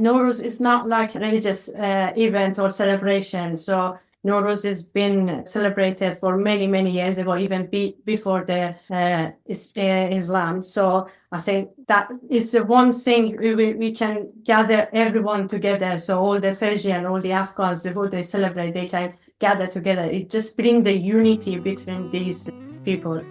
Nowruz is not like a religious event or celebration. So Nowruz has been celebrated for many, many years ago, even before the Islam. So I think that is the one thing we can gather everyone together. So all the Persian, all the Afghans, who they celebrate, they can gather together. It just brings the unity between these people.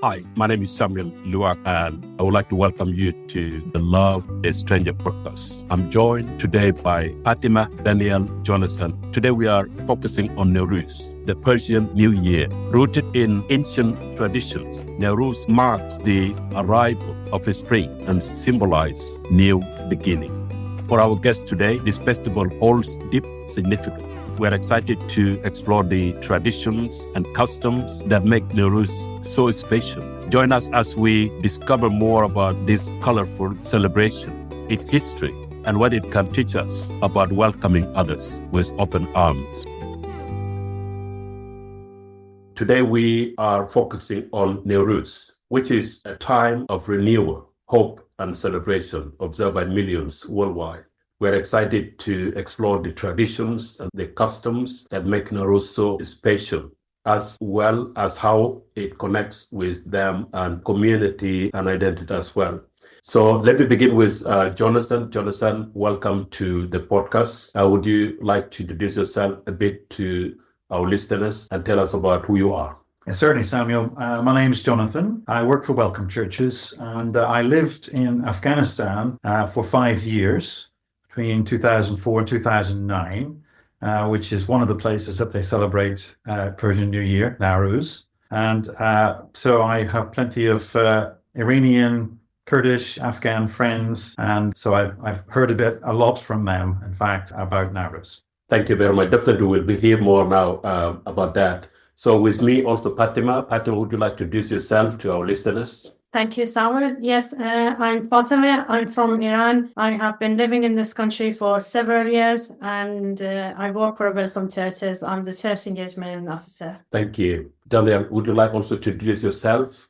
Hi, my name is Samuel Luak, and I would like to welcome you to the Love a Stranger podcast. I'm joined today by Fatemeh, Daniel, Jonathan. Today we are focusing on Nowruz, the Persian New Year. Rooted in ancient traditions, Nowruz marks the arrival of spring and symbolizes new beginning. For our guest today, this festival holds deep significance. We're excited to explore the traditions and customs that make Nowruz so special. Join us as we discover more about this colorful celebration, its history, and what it can teach us about welcoming others with open arms. Today we are focusing on Nowruz, which is a time of renewal, hope, and celebration observed by millions worldwide. We're excited to explore the traditions and the customs that make Nowruz so special, as well as how it connects with them and community and identity as well. So let me begin with Jonathan. Jonathan, welcome to the podcast. Would you like to introduce yourself a bit to our listeners and tell us about who you are? Yes, certainly, Samuel. My name's Jonathan. I work for Welcome Churches, and I lived in Afghanistan for 5 years. Between 2004 and 2009, which is one of the places that they celebrate Persian New Year, Nowruz. And so I have plenty of Iranian, Kurdish, Afghan friends. And so I've heard a lot from them, in fact, about Nowruz. Thank you very much. Definitely we'll be hearing more now about that. So with me also Fatemeh. Fatemeh, would you like to introduce yourself to our listeners? Thank you, Samuel. Yes, I'm Fatemeh. I'm from Iran. I have been living in this country for several years, and I work for Welcome Churches. I'm the church engagement officer. Thank you. Daniel, would you like also to introduce yourself?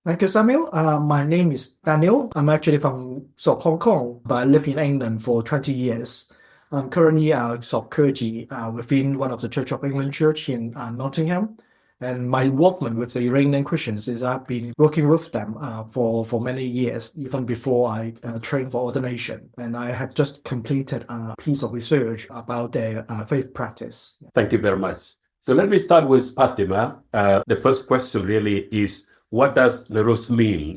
Thank you, Samuel. My name is Daniel. I'm actually from Hong Kong, but I live in England for 20 years. I'm currently a clergy within one of the Church of England Church in Nottingham. And my involvement with the Iranian Christians is I've been working with them for many years, even before I trained for ordination. And I have just completed a piece of research about their faith practice. Thank you very much. So let me start with Fatemeh. The first question really is, what does Nowruz mean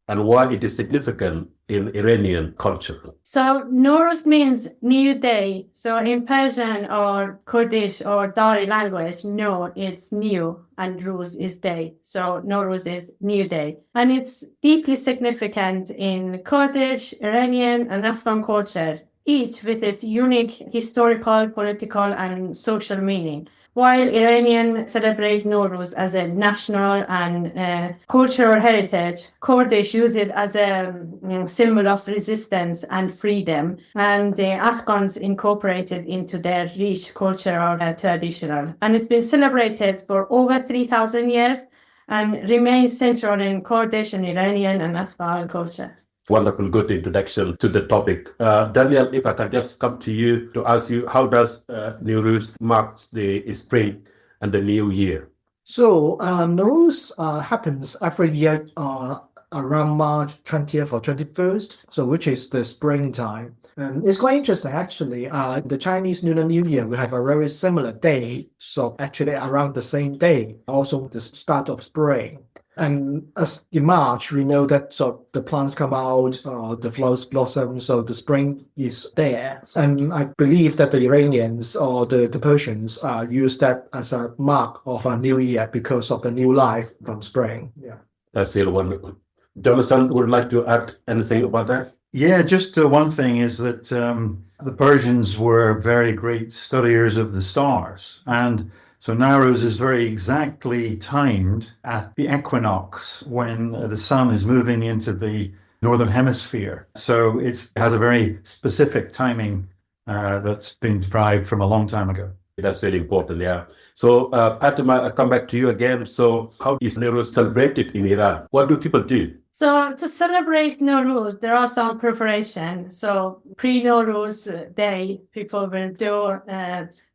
and why it is significant in Iranian culture? So Nowruz means new day. So in Persian or Kurdish or Dari language, no, it's new, and Ruz is day. So Nowruz is new day. And it's deeply significant in Kurdish, Iranian, and Afghan culture, each with its unique historical, political, and social meaning. While Iranian celebrate Nowruz as a national and cultural heritage, Kurdish use it as a symbol of resistance and freedom, and the Afghans incorporate it into their rich cultural tradition. And it's been celebrated for over 3,000 years and remains central in Kurdish and Iranian and Afghan culture. Wonderful, good introduction to the topic. Daniel, if I can just come to you to ask you, how does Nowruz mark the spring and the new year? So Nowruz happens every year around March 20th or 21st, so which is the springtime. And it's quite interesting, actually. The Chinese Lunar New Year, we have a very similar day, so actually around the same day, also the start of spring. And as in March, we know that the plants come out, the flowers blossom, so the spring is there. And I believe that the Iranians or the Persians use that as a mark of a new year because of the new life from spring. Yeah, that's really wonderful. Jonathan, would you like to add anything about that? Yeah, just one thing is that the Persians were very great studiers of the stars. And so Nowruz is very exactly timed at the equinox when the sun is moving into the northern hemisphere. So it has a very specific timing that's been derived from a long time ago. That's really important, yeah. So, Fatemeh, I come back to you again. So, how is Nowruz celebrated in Iran? What do people do? So to celebrate Nowruz, there are some preparation. So pre-Nowruz day, people will do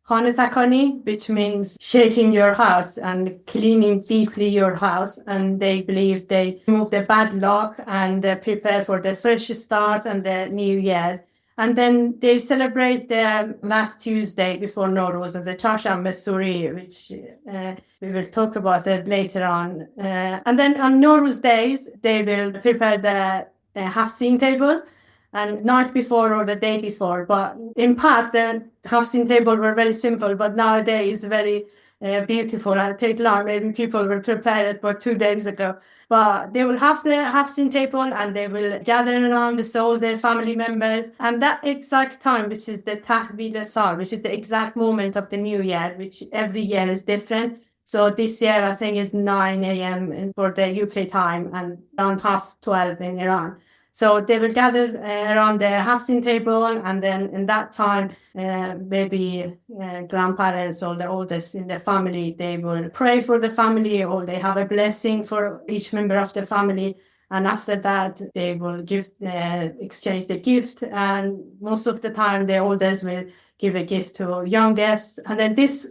Khaneh, which means shaking your house and cleaning deeply your house. And they believe they remove the bad luck and prepare for the fresh start and the new year. And then they celebrate the last Tuesday before Nowruz as a Charsham Suri, which we will talk about it later on. And then on Nowruz days, they will prepare the Hafsin table and night before or the day before. But in past, the Hafsin table were very simple, but nowadays very beautiful. I take long, maybe people will prepare it for 2 days ago. But they will have the Hafsin table and they will gather around all their family members. And that exact time, which is the Tahvil Sal, which is the exact moment of the new year, which every year is different. So this year, I think, is 9 a.m. for the UK time and around 12:30 in Iran. So they will gather around the Hafsin table, and then in that time, maybe grandparents or the oldest in the family, they will pray for the family or they have a blessing for each member of the family. And after that, they will exchange the gift. And most of the time, the oldest will give a gift to youngest. And then this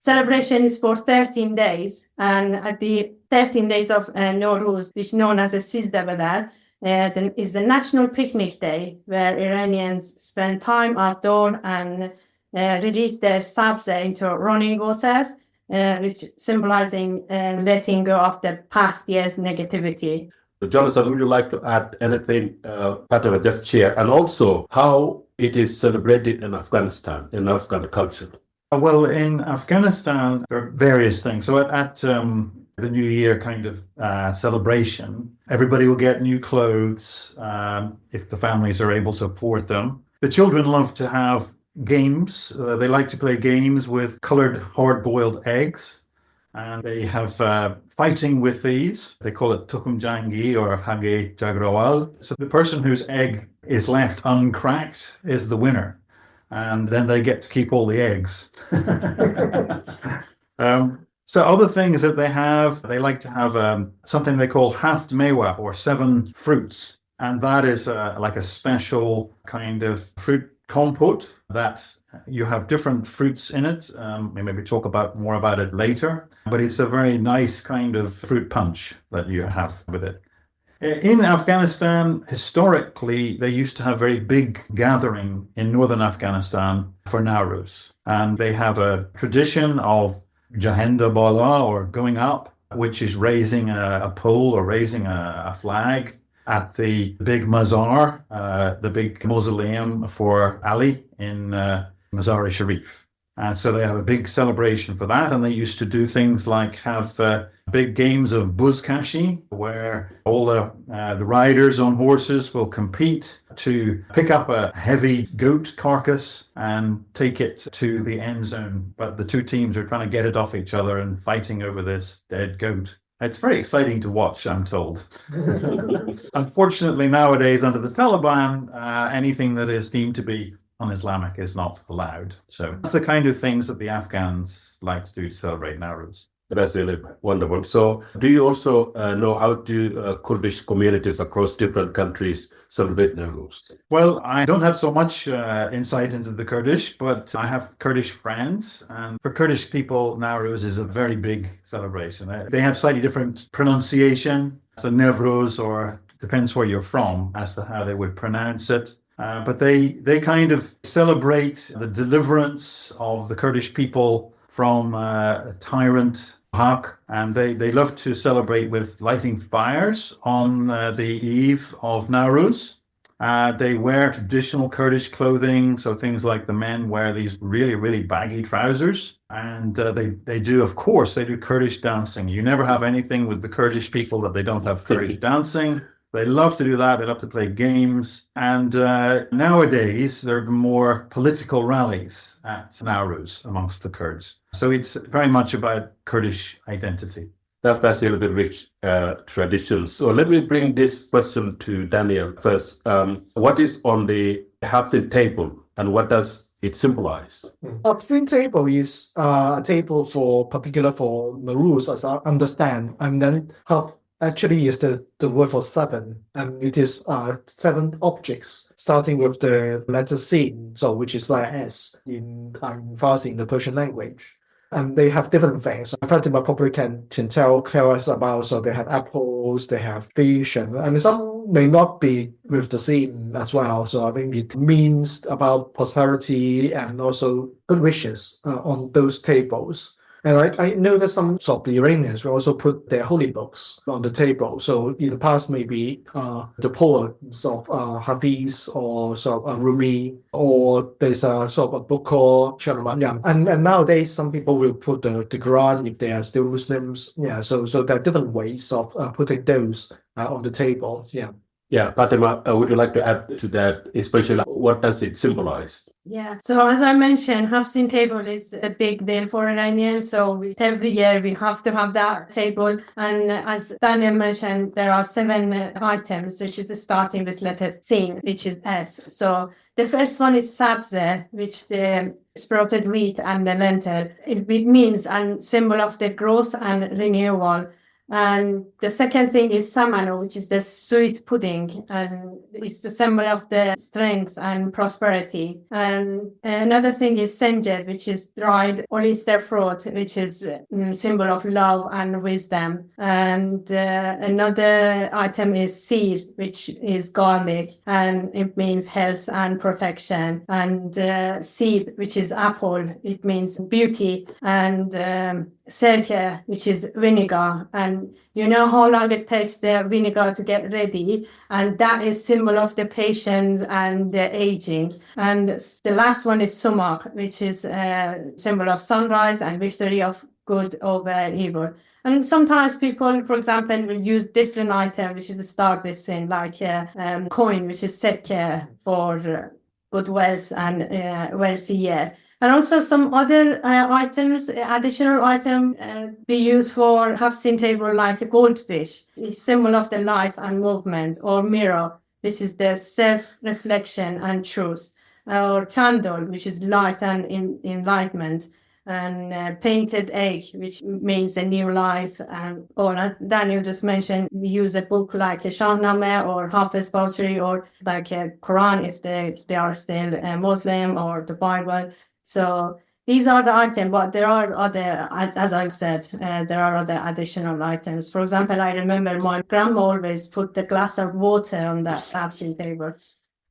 celebration is for 13 days. And at the 13 days of Nowruz, which is known as a Sizdabadar, is the National Picnic Day, where Iranians spend time outdoors and release their sabza into running water, which symbolizing letting go of the past year's negativity. Jonathan, would you like to add anything, Fatemeh, just share, and also how it is celebrated in Afghanistan, in Afghan culture? Well, in Afghanistan, there are various things. So at the New Year kind of celebration, everybody will get new clothes if the families are able to afford them. The children love to have games. They like to play games with colored hard-boiled eggs. And they have fighting with these. They call it tukum jangi or hage jagrawal. So the person whose egg is left uncracked is the winner. And then they get to keep all the eggs. So other things that they like to have something they call Fatemeh or 7 fruits. And that is like a special kind of fruit compote that you have different fruits in it. We maybe talk more about it later, but it's a very nice kind of fruit punch that you have with it. In Afghanistan, historically, they used to have very big gathering in northern Afghanistan for Nowruz. And they have a tradition of Jahenda Bala, or going up, which is raising a pole or raising a flag at the big mazar, the big mausoleum for Ali in Mazar-e-Sharif. And so they have a big celebration for that. And they used to do things like have big games of buzkashi, where all the riders on horses will compete to pick up a heavy goat carcass and take it to the end zone. But the two teams are trying to get it off each other and fighting over this dead goat. It's very exciting to watch, I'm told. Unfortunately, nowadays, under the Taliban, anything that is deemed to be un-Islamic is not allowed. So that's the kind of things that the Afghans like to do to celebrate Nowruz. That's really wonderful. So do you also know how do Kurdish communities across different countries celebrate Nowruz? Well, I don't have so much insight into the Kurdish, but I have Kurdish friends. And for Kurdish people, Nowruz is a very big celebration. They have slightly different pronunciation. So Nowruz, or depends where you're from, as to how they would pronounce it. But they kind of celebrate the deliverance of the Kurdish people from a tyrant Haq, and they love to celebrate with lighting fires on the eve of Nowruz. They wear traditional Kurdish clothing, so things like the men wear these really, really baggy trousers. And they do Kurdish dancing. You never have anything with the Kurdish people that they don't have Kurdish dancing. They love to do that. They love to play games. And nowadays, there are more political rallies at Nowruz amongst the Kurds. So it's very much about Kurdish identity. That's a little bit rich tradition. So let me bring this question to Daniel first. What is on the Haftin table, and what does it symbolizes? Obscene table is a table particular for Nowruz, as I understand, and then have actually is the word for seven, and it is seven objects, starting with the letter sin, so which is like S in Farsi in the Persian language. And they have different things. Fatemeh probably can tell us about. So they have apples, they have fish, and some may not be with the same as well. So I think it means about prosperity and also good wishes on those tables. And I know that some of the Iranians will also put their holy books on the table. So in the past, maybe the poems of Hafiz or sort of Rumi, or there's a sort of a book called Shahriman. And nowadays, some people will put the Quran if they are still Muslims. Yeah, so there are different ways of putting those on the table. Yeah. Yeah, Fatemeh, would you like to add to that, especially what does it symbolize? Yeah. So as I mentioned, Hafsin table is a big deal for Iranians. So every year we have to have that table. And as Daniel mentioned, there are 7 items, which is starting with letter Sin, which is S. So the first one is sabze, which the sprouted wheat and the lentil. It means a symbol of the growth and renewal. And the second thing is samano, which is the sweet pudding, and it's the symbol of the strength and prosperity. And another thing is senjet, which is dried oyster fruit, which is a symbol of love and wisdom. And another item is seed, which is garlic, and it means health and protection. And seed, which is apple, it means beauty. And sirke, which is vinegar, and you know how long it takes the vinegar to get ready, and that is symbol of the patience and the aging. And the last one is sumak, which is a symbol of sunrise and victory of good over evil. And sometimes people, for example, will use different item, which is the start this in, like coin, which is sekke for good wealth and wealthy year. And also some other items, additional item we use for Hafsin table, like a goldfish, it's symbol of the life and movement, or mirror, which is the self-reflection and truth, or candle, which is light and enlightenment, and painted egg, which means a new life. Or Daniel just mentioned, we use a book like a Shahnameh or Hafiz poetry, or like a Quran if they are still Muslim, or the Bible. So these are the items, but there are other, as I said, there are other additional items. For example, I remember my grandma always put the glass of water on the Hafsin table.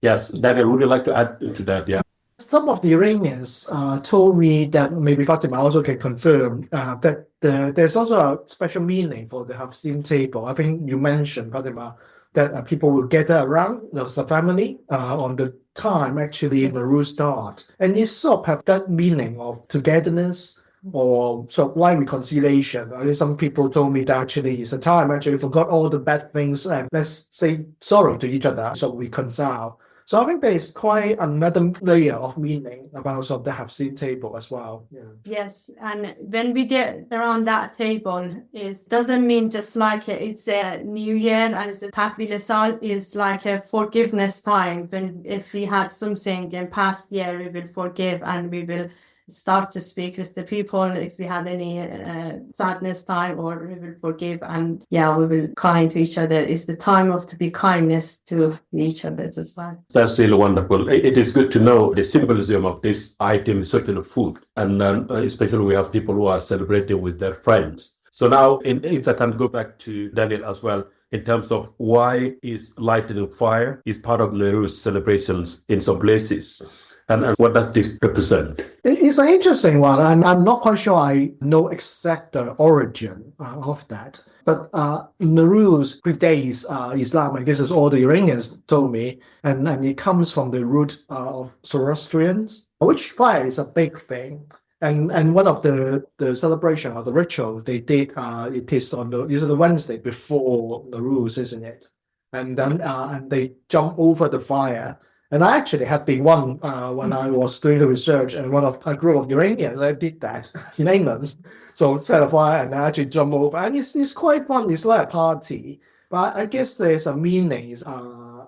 Yes, Daniel, would you like to add to that? Yeah. Some of the Iranians told me that, maybe Fatemeh also can confirm, that there's also a special meaning for the Hafsin table. I think you mentioned, Fatemeh, that people will gather around as a family on the time actually Nowruz start, and it sort of have that meaning of togetherness or sort of like reconciliation. Some people told me that actually it's a time actually forgot all the bad things and let's say sorry to each other, so reconcile. So I think there is quite another layer of meaning about sort of the Hafsin table as well. Yeah. Yes, and when we get around that table, it doesn't mean just like it's a new year and it's a tahvil sal, is like a forgiveness time. When if we had something in past year, we will forgive and we will start to speak with the people. If we had any sadness time, or we will forgive, and we will kind to each other. It's the time of to be kindness to each other as well. That's really wonderful. It is good to know the symbolism of this item, certainly food, and especially we have people who are celebrating with their friends. So now, if I can go back to Daniel as well, in terms of why is lighting a fire is part of Nowruz celebrations in some places. And what does this represent? It's an interesting one, and I'm not quite sure I know exact origin of that. But Nowruz predates Islam, I guess is all the Iranians told me, and it comes from the root of Zoroastrians, which fire is a big thing. And one of the celebration or the ritual they did, it is on the Wednesday before Nowruz, isn't it? And then and they jump over the fire. And I actually had been one when I was doing the research, and a group of Iranians, I did that in England. So set a fire and I actually jump over, and it's quite fun. It's like a party, But I guess there's a meaning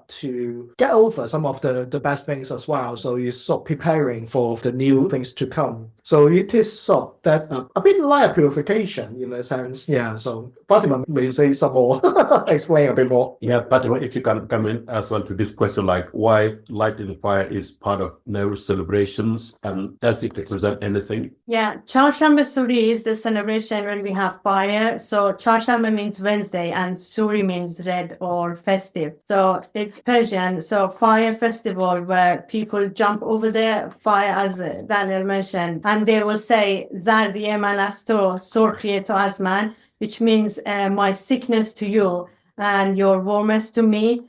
to get over some of the bad things as well. So you're sort of preparing for the new things to come. So it is sort of that a bit like a purification in a sense. Yeah. So Fatima may say some more, explain a bit more. Yeah, but if you can come in as well to this question, like why lighting the fire is part of Nowruz celebrations and does it represent anything? Yeah, Çarşamba Suri is the celebration when we have fire. So Çarşamba means Wednesday and Suri means red or festive. So it's Persian, so fire festival where people jump over the fire, as Daniel mentioned, and they will say Zardiye man asto, Sorkhiye to Azman, which means my sickness to you and your warmest to me.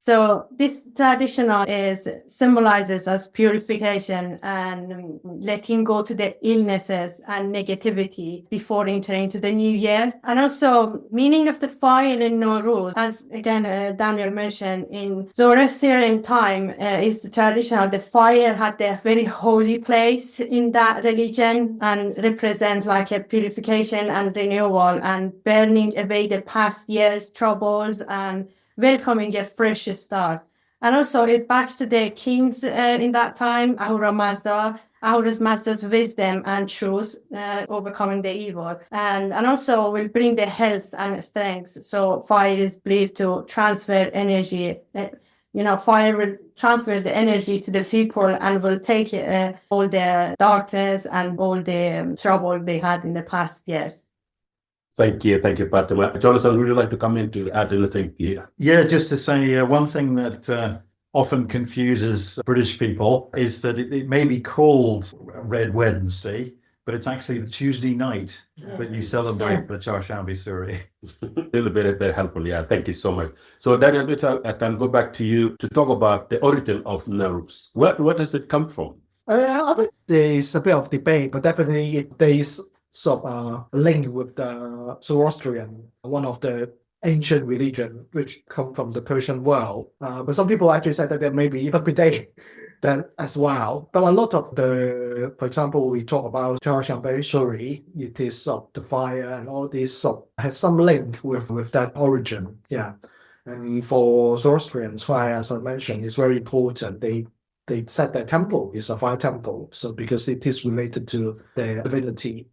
So this traditional symbolizes as purification and letting go to the illnesses and negativity before entering into the new year. And also meaning of the fire in Nowruz, as again Daniel mentioned, in Zoroastrian time is the traditional that fire had this very holy place in that religion and represents like a purification and renewal and burning away the past year's troubles and welcoming a fresh start. And also it backs to the kings in that time, Ahura Mazda, Ahura's Mazda's wisdom and truth, overcoming the evil. And also will bring the health and strength. So fire is believed to transfer energy. Fire will transfer the energy to the people and will take all the darkness and all the trouble they had in the past years. Thank you, Fatemeh. Jonathan, would you like to come in to add anything here? Yeah, just to say one thing that often confuses British people is that it may be called Red Wednesday, but it's actually the Tuesday night that you celebrate the Çarşamba Suri. A little bit very helpful, yeah. Thank you so much. So Daniel, I can go back to you to talk about the origin of Nowruz. Where does it come from? I think there's a bit of debate, but definitely there's sort of linked with the Zoroastrian, one of the ancient religion which come from the Persian world. But some people actually say that there may be even predate that as well. But a lot of for example, we talk about Çarşamba Suri, it is sort of the fire and all this sort of has some link with that origin. Yeah. And for Zoroastrians, fire, as I mentioned, is very important. They said their temple is a fire temple, so because it is related to their divinity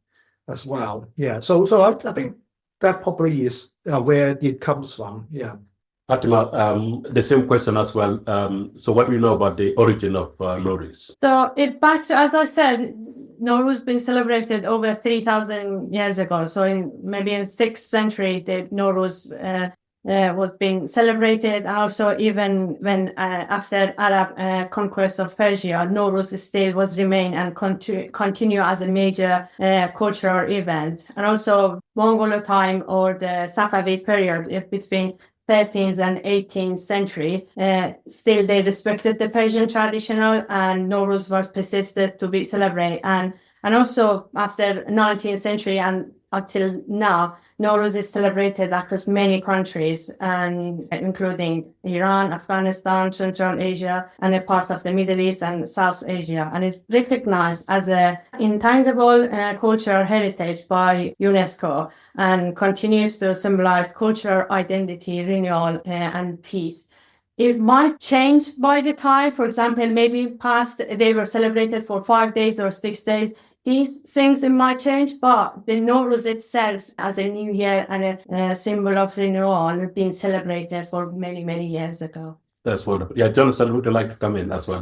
as well. Yeah. So I think that probably is where it comes from. Yeah. Fatemeh, the same question as well. So what do you know about the origin of Nowruz? So it backs, as I said, Nowruz been celebrated over 3,000 years ago. So maybe in 6th century, the Nowruz was being celebrated. Also, even when after Arab conquest of Persia, Nowruz still was remain and continue as a major cultural event. And also Mongol time or the Safavid period between 13th and 18th century, still they respected the Persian traditional, and Nowruz was persisted to be celebrated. And also after 19th century and until now, Nowruz is celebrated across many countries, and including Iran, Afghanistan, Central Asia, and a part of the Middle East and South Asia, and is recognized as an intangible cultural heritage by UNESCO, and continues to symbolize cultural identity, renewal, and peace. It might change by the time. For example, maybe past they were celebrated for 5 days or 6 days. These things it might change, but the Nowruz itself as a new year and a symbol of renewal being celebrated for many, many years ago. That's wonderful. Yeah, Jonathan, would you like to come in as well?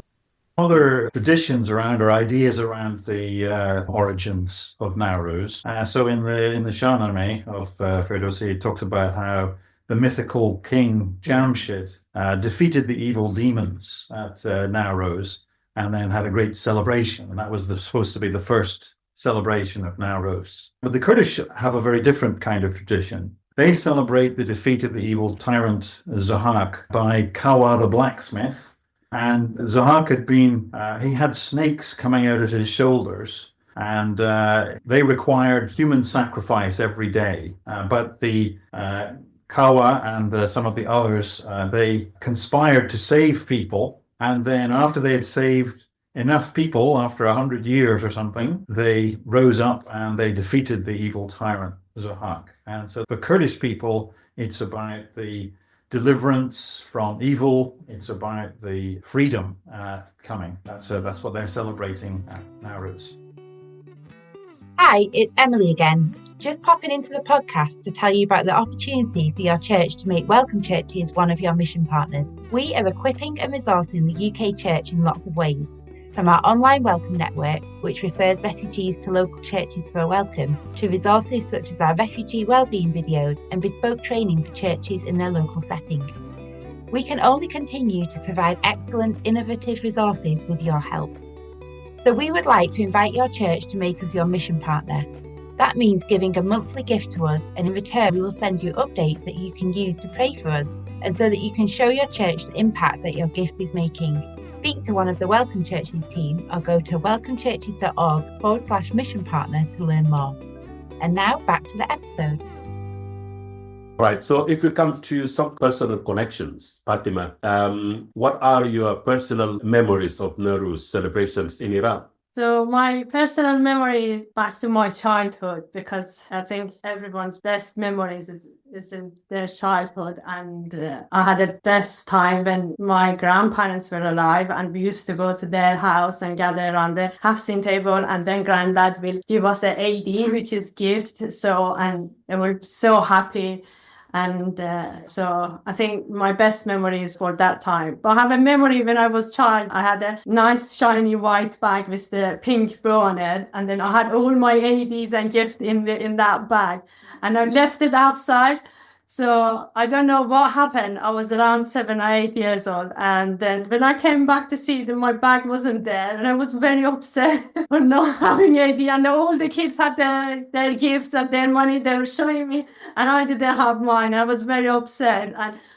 Other traditions around or ideas around the origins of Nowruz. So in the Shahnameh of Ferdowsi, it talks about how the mythical king Jamshid defeated the evil demons at Nowruz, and then had a great celebration. And that was supposed to be the first celebration of Nowruz. But the Kurdish have a very different kind of tradition. They celebrate the defeat of the evil tyrant Zahak by Kawa the blacksmith. And Zahak he had snakes coming out of his shoulders, and they required human sacrifice every day. But the Kawa and some of the others, they conspired to save people. And then after they had saved enough people, after 100 years or something, they rose up and they defeated the evil tyrant Zahak. And so for Kurdish people, it's about the deliverance from evil. It's about the freedom coming. That's what they're celebrating at Nowruz. Hi, it's Emily again. Just popping into the podcast to tell you about the opportunity for your church to make Welcome Churches one of your mission partners. We are equipping and resourcing the UK church in lots of ways, from our online welcome network, which refers refugees to local churches for a welcome, to resources such as our refugee wellbeing videos and bespoke training for churches in their local setting. We can only continue to provide excellent, innovative resources with your help. So we would like to invite your church to make us your mission partner. That means giving a monthly gift to us, and in return we will send you updates that you can use to pray for us, and so that you can show your church the impact that your gift is making. Speak to one of the Welcome Churches team or go to welcomechurches.org/mission partner to learn more. And now back to the episode. Right. So if we come to some personal connections, Fatemeh, what are your personal memories of Nowruz celebrations in Iran? So my personal memory back to my childhood, because I think everyone's best memories is in their childhood, and I had the best time when my grandparents were alive, and we used to go to their house and gather around the half-seen table, and then granddad will give us the AD, which is gift. So, and we're so happy. And so I think my best memory is for that time. But I have a memory when I was a child. I had a nice shiny white bag with the pink bow on it. And then I had all my ADs and gifts in that bag. And I left it outside. So I don't know what happened. I was around 7 or 8 years old. And then when I came back to see that my bag wasn't there, and I was very upset for not having AD. And all the kids had their gifts and their money they were showing me, and I didn't have mine. I was very upset.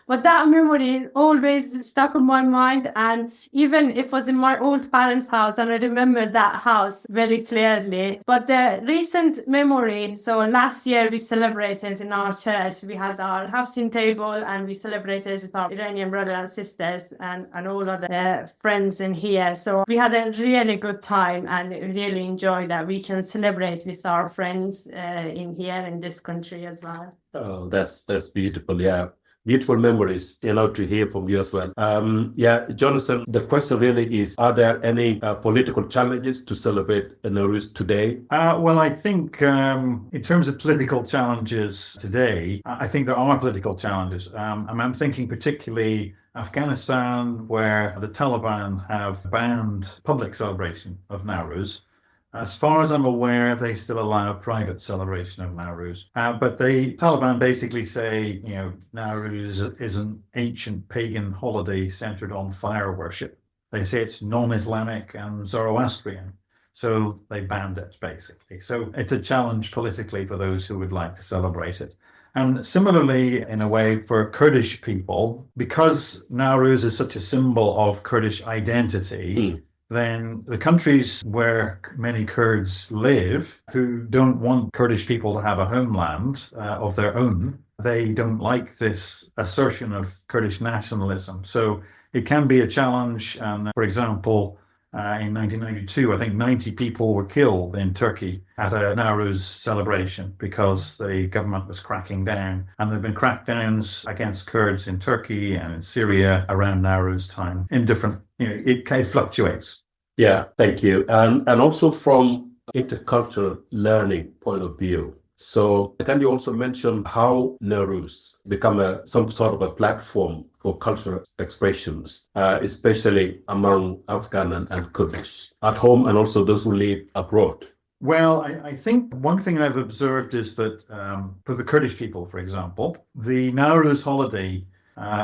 But that memory always stuck in my mind. And even it was in my old parents' house, and I remember that house very clearly. But the recent memory, so last year we celebrated in our church. We had our half-seen table, and we celebrated with our Iranian brothers and sisters and all of the friends in here. So we had a really good time and really enjoyed that we can celebrate with our friends in here in this country as well. Oh, that's beautiful. Yeah. Beautiful memories, to hear from you as well. Jonathan, the question really is, are there any political challenges to celebrate Nowruz today? Well, I think in terms of political challenges today, I think there are political challenges. I'm thinking particularly Afghanistan, where the Taliban have banned public celebration of Nowruz. As far as I'm aware, they still allow private celebration of Nowruz. But the Taliban basically say, Nowruz is an ancient pagan holiday centered on fire worship. They say it's non-Islamic and Zoroastrian. So they banned it, basically. So it's a challenge politically for those who would like to celebrate it. And similarly, in a way, for Kurdish people, because Nowruz is such a symbol of Kurdish identity, then the countries where many Kurds live, who don't want Kurdish people to have a homeland of their own, they don't like this assertion of Kurdish nationalism. So it can be a challenge. And for example, in 1992, I think 90 people were killed in Turkey at a Nowruz celebration because the government was cracking down. And there have been crackdowns against Kurds in Turkey and in Syria around Nowruz time in different, it kind of fluctuates. Yeah, thank you. And also from intercultural learning point of view. So can you also mention how Nowruz become some sort of a platform for cultural expressions, especially among Afghan and Kurdish at home, and also those who live abroad? Well, I think one thing I've observed is that for the Kurdish people, for example, the Nowruz holiday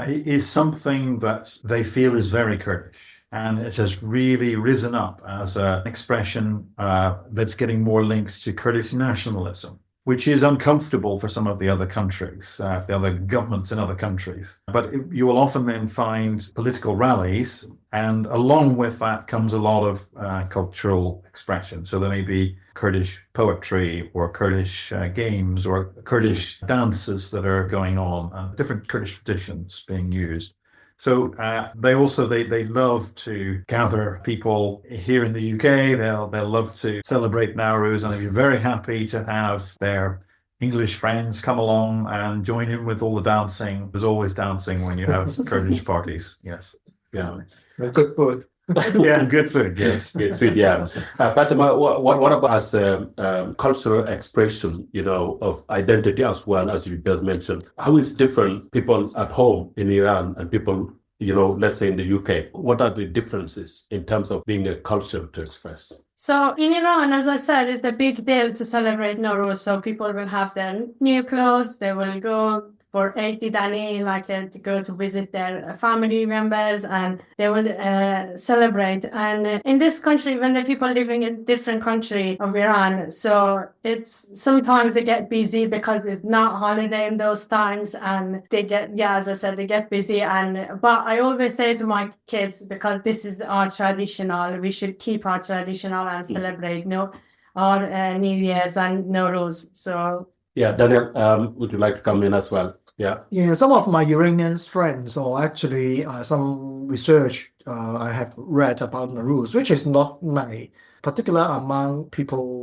is something that they feel is very Kurdish. And it has really risen up as an expression that's getting more linked to Kurdish nationalism, which is uncomfortable for some of the other countries, the other governments in other countries. But you will often then find political rallies, and along with that comes a lot of cultural expression. So there may be Kurdish poetry or Kurdish games or Kurdish dances that are going on, different Kurdish traditions being used. So they love to gather people here in the UK. They'll love to celebrate Nowruz, and they'll be very happy to have their English friends come along and join in with all the dancing. There's always dancing when you have Kurdish parties. Yes. Yeah. Good food. Yeah, and good food. Yes. Good food, yeah. Fatemeh, what about as a cultural expression, of identity as well, as you just mentioned? How is different people at home in Iran and people, let's say in the UK? What are the differences in terms of being a culture to express? So in Iran, as I said, it's a big deal to celebrate Nowruz. So people will have their new clothes. They will go for Eid Dani, like to go to visit their family members, and they will celebrate. And in this country, when the people living in different country of Iran, so it's sometimes they get busy because it's not holiday in those times, and they get, as I said, they get busy. But I always say to my kids, because this is our traditional, we should keep our traditional and celebrate, our New Year's and Nowruz. So. Yeah, Daniel, would you like to come in as well? Yeah, some of my Iranian friends, or actually some research I have read about Nowruz, which is not many, particularly among people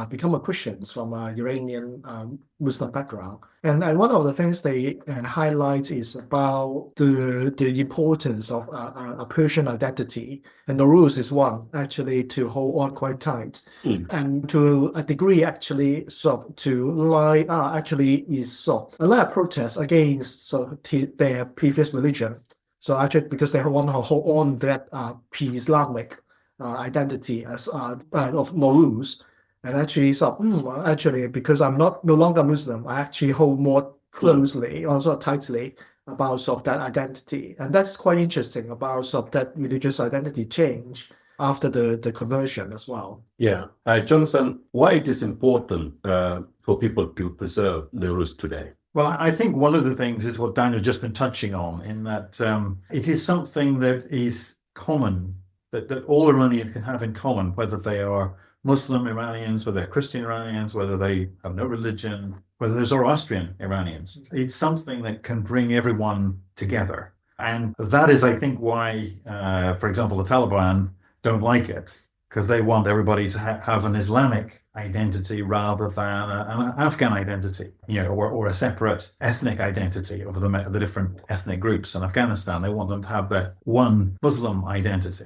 become Christians from Iranian Muslim background. And one of the things they highlight is about the importance of a Persian identity. And Nowruz is one, actually, to hold on quite tight. And to a degree, actually, actually is a lot of protest against their previous religion. So actually, because they want to hold on that pre-Islamic identity as of Nowruz, and actually, because I'm no longer Muslim, I actually hold more closely, also tightly about that identity, and that's quite interesting about that religious identity change after the conversion as well. Yeah, Jonathan, why it is important for people to preserve Nowruz today? Well, I think one of the things is what Daniel just been touching on, in that it is something that is common, that all Iranians can have in common, whether they are Muslim Iranians, whether they're Christian Iranians, whether they have no religion, whether they're Zoroastrian Iranians. It's something that can bring everyone together. And that is, I think, why, for example, the Taliban don't like it, because they want everybody to have an Islamic identity rather than an Afghan identity, or a separate ethnic identity of the different ethnic groups in Afghanistan. They want them to have that one Muslim identity.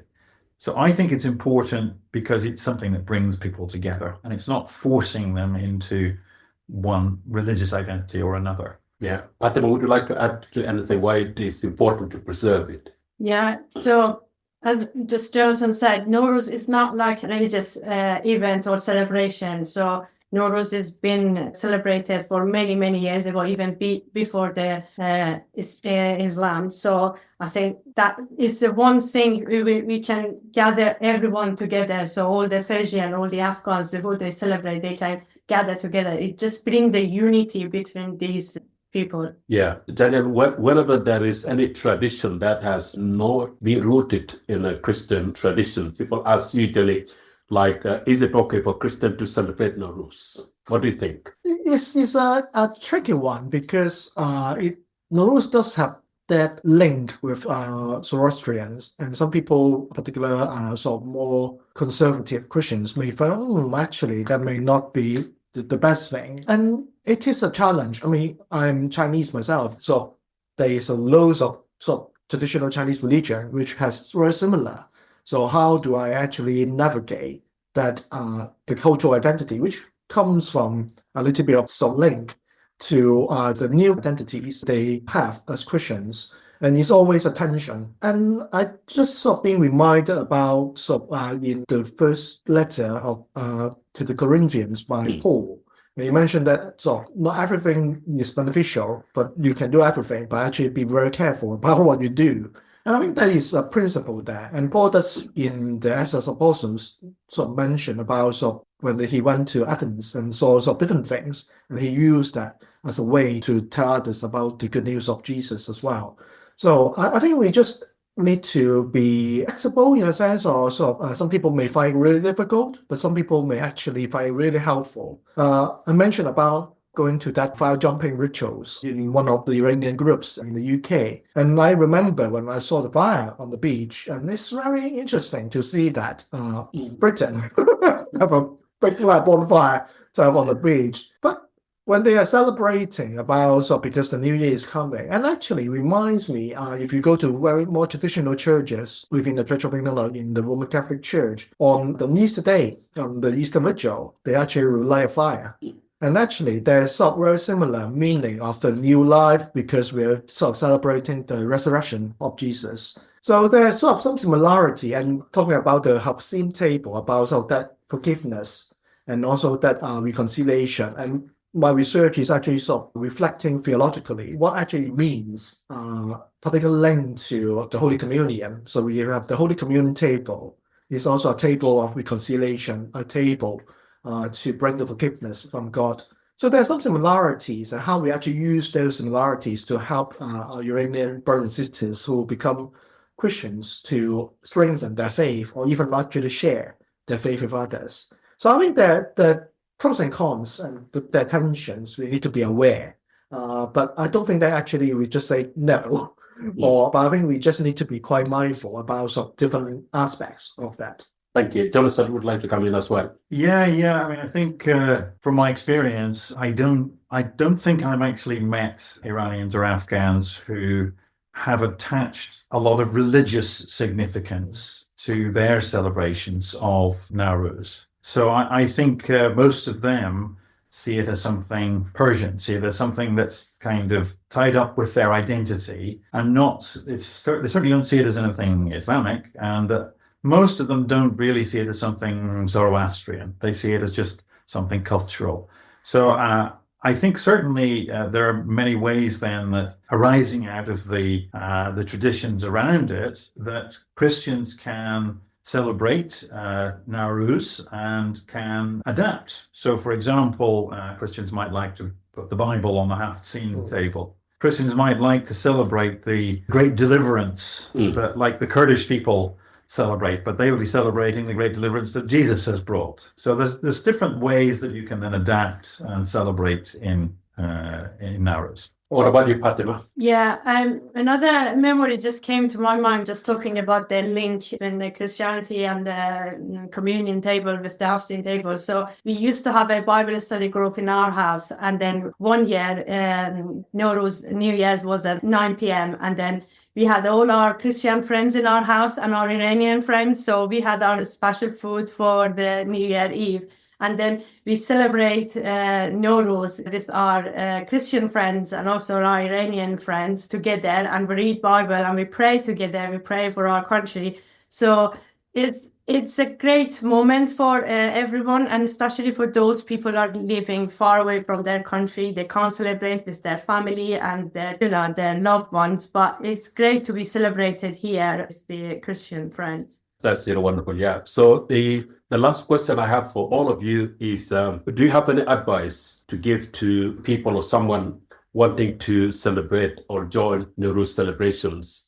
So I think it's important because it's something that brings people together, and it's not forcing them into one religious identity or another. Yeah. Fatemeh, would you like to add to anything why it is important to preserve it? Yeah, so as just Jonathan said, Nowruz is not like a religious event or celebration. So Nowruz has been celebrated for many, many years ago, even before the Islam. So I think that is the one thing we can gather everyone together. So all the Persian, all the Afghans, who they celebrate, they can gather together. It just brings the unity between these people. Yeah, Daniel, whenever there is any tradition that has not been rooted in a Christian tradition, people ask usually, is it okay for Christian to celebrate Nowruz? What do you think? It's a tricky one, because Nowruz does have that link with Zoroastrians, and some people, particularly more conservative Christians, may find, actually, that may not be the best thing. And it is a challenge. I mean, I'm Chinese myself, so there is a loads of traditional Chinese religion which has very similar. So how do I actually navigate that the cultural identity, which comes from a little bit of link to the new identities they have as Christians? And it's always a tension. And I just being reminded about in the first letter to the Corinthians by Paul. You mentioned that not everything is beneficial, but you can do everything, but actually be very careful about what you do. And I think that is a principle there. And Paul does, in the Acts of Apostles, mention about when he went to Athens and saw different things, and he used that as a way to tell others about the good news of Jesus as well. So I think we just need to be flexible in a sense, or some people may find it really difficult, but some people may actually find it really helpful. I mentioned about going to that fire jumping rituals in one of the Iranian groups in the UK. And I remember when I saw the fire on the beach, and it's very interesting to see that in Britain have a big fire bonfire to have on the beach. But when they are celebrating about, so because the New Year is coming, and actually reminds me, if you go to very more traditional churches within the Church of England, like in the Roman Catholic Church, on the Easter day, on the Easter Vigil, they actually light a fire. And actually, there's some very similar meaning of the new life because we're sort of celebrating the resurrection of Jesus. So there's sort of some similarity, and talking about the Hafsim table, about sort of that forgiveness and also that reconciliation. And my research is actually sort of reflecting theologically what actually means, particularly linked to the Holy Communion. So we have the Holy Communion table. It's also a table of reconciliation, a table to bring the forgiveness from God. So there are some similarities and how we actually use those similarities to help our Iranian brothers and sisters who become Christians to strengthen their faith or even actually share their faith with others. So I think that the pros and cons and the tensions, we need to be aware. But I don't think that actually we just say no, but I think we just need to be quite mindful about some different aspects of that. Thank you. Jonathan would like to come in as well. Yeah. I mean, I think from my experience, I don't think I've actually met Iranians or Afghans who have attached a lot of religious significance to their celebrations of Nowruz. So I think most of them see it as something Persian, see it as something that's kind of tied up with their identity, and they certainly don't see it as anything Islamic, and most of them don't really see it as something Zoroastrian. They see it as just something cultural. So I think certainly there are many ways then that arising out of the traditions around it that Christians can celebrate Nowruz and can adapt. So, for example, Christians might like to put the Bible on the Hafsim table. Christians might like to celebrate the great deliverance that, like the Kurdish people celebrate, but they will be celebrating the great deliverance that Jesus has brought. So there's different ways that you can then adapt and celebrate in Nowruz. What about you, Fatemeh? Yeah, another memory just came to my mind just talking about the link in the Christianity and the communion table with the Hafsim table. So we used to have a Bible study group in our house, and then one year, Nowruz, New Year's was at 9 p.m. and then we had all our Christian friends in our house and our Iranian friends. So we had our special food for the New Year Eve. And then we celebrate Nowruz with our Christian friends and also our Iranian friends together, and we read Bible and we pray together. We pray for our country. So it's a great moment for everyone, and especially for those people who are living far away from their country. They can't celebrate with their family and their loved ones, but it's great to be celebrated here with the Christian friends. That's wonderful. Yeah. So the last question I have for all of you is, do you have any advice to give to people or someone wanting to celebrate or join Nowruz celebrations?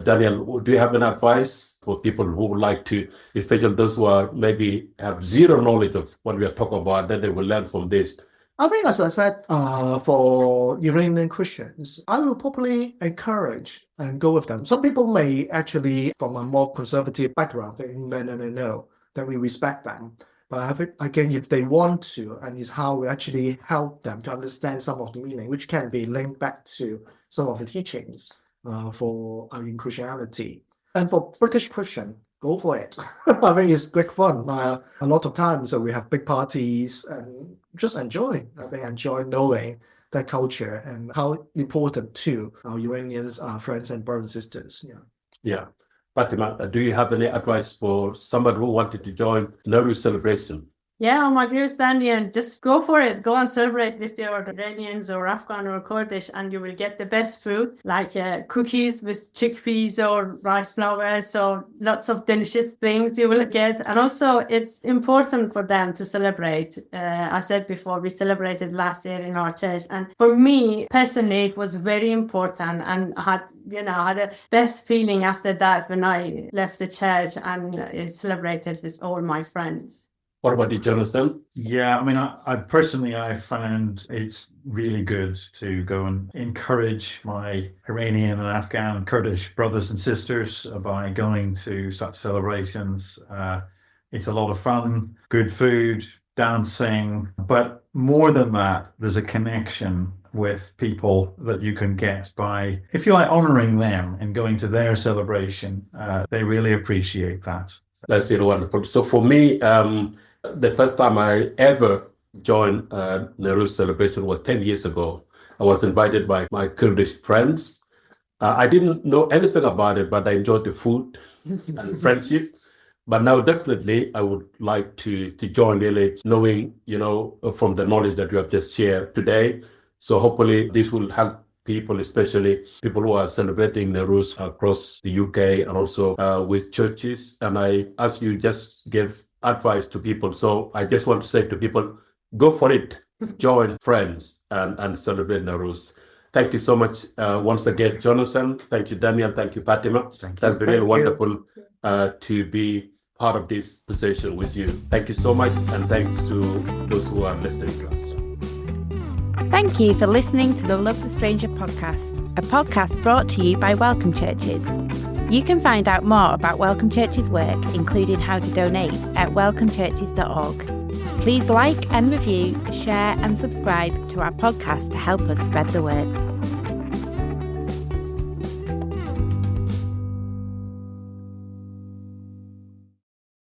Daniel, do you have an advice for people who would like to, especially those who are maybe have zero knowledge of what we are talking about, then they will learn from this? I think, as I said, for Iranian Christians, I will probably encourage and go with them. Some people may actually, from a more conservative background, think, no, then we respect them. But I think, again, if they want to, and it's how we actually help them to understand some of the meaning, which can be linked back to some of the teachings in Christianity. And for British Christian, go for it. I think it's great fun. A lot of times we have big parties and just enjoy. I think enjoy knowing that culture and how important to our Iranians, our friends and brothers and sisters. Yeah. Fatemeh, do you have any advice for someone who wanted to join Nowruz celebration? Yeah, I agree with Daniel. Just go for it. Go and celebrate with your Iranians or Afghan or Kurdish, and you will get the best food, like cookies with chickpeas or rice flour. So lots of delicious things you will get. And also, it's important for them to celebrate. I said before, we celebrated last year in our church. And for me, personally, it was very important. And I had the best feeling after that when I left the church and celebrated with all my friends. What about you, Jonathan? Yeah, I mean, I personally, I found it's really good to go and encourage my Iranian and Afghan Kurdish brothers and sisters by going to such celebrations. It's a lot of fun, good food, dancing, but more than that, there's a connection with people that you can get by, if you like, honoring them and going to their celebration. They really appreciate that. That's really wonderful. So for me, the first time I ever joined Nowruz celebration was 10 years ago. I was invited by my Kurdish friends. I didn't know anything about it, but I enjoyed the food and friendship. But now definitely I would like to join really, knowing, from the knowledge that you have just shared today. So hopefully this will help people, especially people who are celebrating Nowruz across the UK and also with churches. And I, as you just gave advice to people, so I just want to say to people, go for it, join friends and celebrate Nowruz. Thank you so much once again, Jonathan. Thank you, Daniel. Thank you, Fatemeh. That's been really wonderful to be part of this session with you. Thank you so much, and thanks to those who are listening to us. Thank you for listening to the Love the Stranger podcast, a podcast brought to you by Welcome Churches. You can find out more about Welcome Churches' work, including how to donate, at welcomechurches.org. Please like and review, share and subscribe to our podcast to help us spread the word.